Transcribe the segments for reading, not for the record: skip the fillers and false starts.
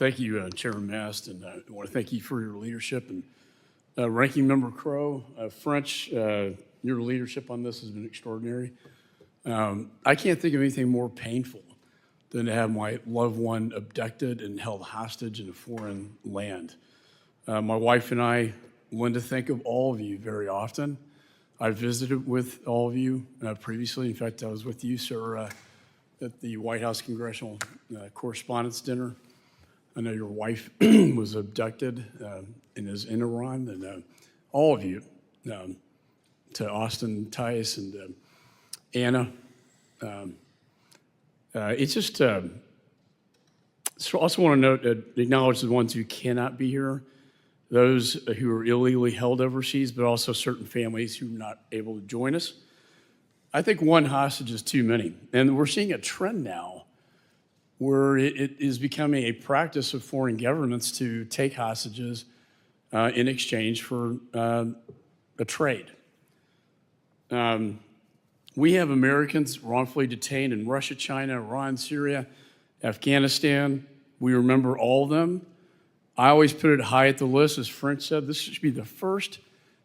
Thank you, Chairman Mast, and I want to thank you for your leadership. And Ranking Member Crow, French, your leadership on this has been extraordinary. I can't think of anything more painful than to have my loved one abducted and held hostage in a foreign land. My wife and I want to think of all of you very often. I've visited with all of you previously. In fact, I was with you, sir, at the White House Congressional Correspondents' Dinner. I know your wife was abducted and is in Iran, and all of you, to Austin Tice and Anna. It's just, so I also want to note, acknowledge the ones who cannot be here, those who are illegally held overseas, but also certain families who are not able to join us. I think one hostage is too many, and we're seeing a trend now where it is becoming a practice of foreign governments to take hostages in exchange for a trade. We have Americans wrongfully detained in Russia, China, Iran, Syria, Afghanistan. We remember all of them. I always put it high at the list. As French said, this should be the first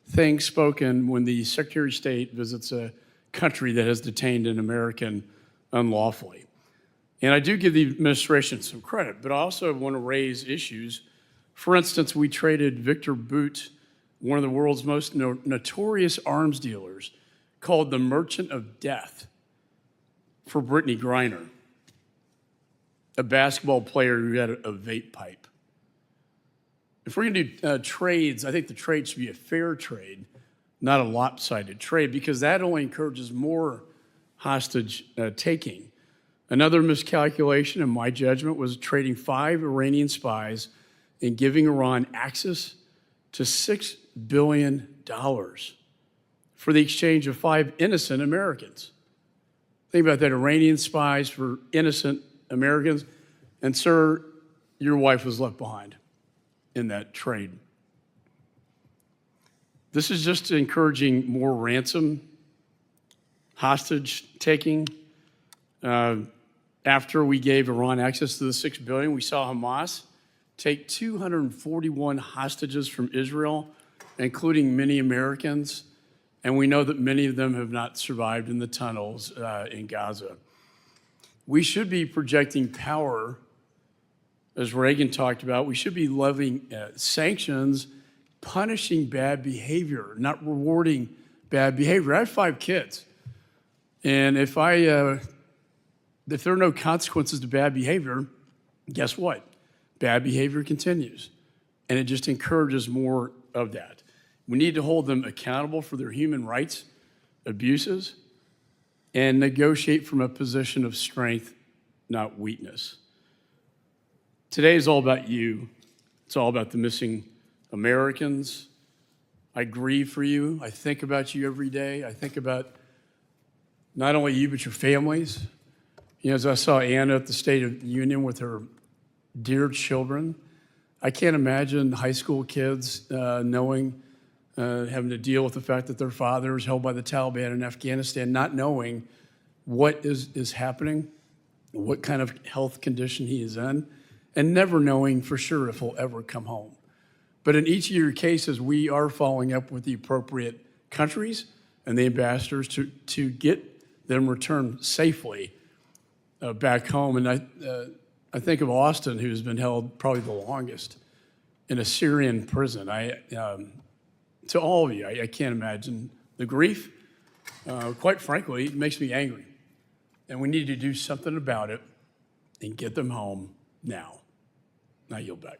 thing spoken when the Secretary of State visits a country that has detained an American unlawfully. And I do give the administration some credit, but I also want to raise issues. For instance, we traded Victor Bout, one of the world's most notorious arms dealers, called the Merchant of Death, for Brittany Griner, a basketball player who had a vape pipe. If we're going to do trades, I think the trade should be a fair trade, not a lopsided trade, because that only encourages more hostage taking. Another miscalculation, in my judgment, was trading 5 Iranian spies and giving Iran access to $6 billion for the exchange of 5 innocent Americans. Think about that, Iranian spies for innocent Americans. And sir, your wife was left behind in that trade. This is just encouraging more ransom, hostage taking. After we gave Iran access to the $6 billion, we saw Hamas take 241 hostages from Israel, including many Americans, and we know that many of them have not survived in the tunnels in Gaza. We should be projecting power, as Reagan talked about. We should be levying sanctions, punishing bad behavior, not rewarding bad behavior. I have 5 kids, and if there are no consequences to bad behavior, guess what? Bad behavior continues, and it just encourages more of that. We need to hold them accountable for their human rights abuses and negotiate from a position of strength, not weakness. Today is all about you. It's all about the missing Americans. I grieve for you. I think about you every day. I think about not only you, but your families. You know, as I saw Anna at the State of the Union with her dear children, I can't imagine high school kids having to deal with the fact that their father is held by the Taliban in Afghanistan, not knowing what is happening, what kind of health condition he is in, and never knowing for sure if he'll ever come home. But in each of your cases, we are following up with the appropriate countries and the ambassadors to get them returned safely back home. And I think of Austin, who's been held probably the longest in a Syrian prison. To all of you, I can't imagine the grief. Quite frankly, it makes me angry. And we need to do something about it and get them home now. Now yield back.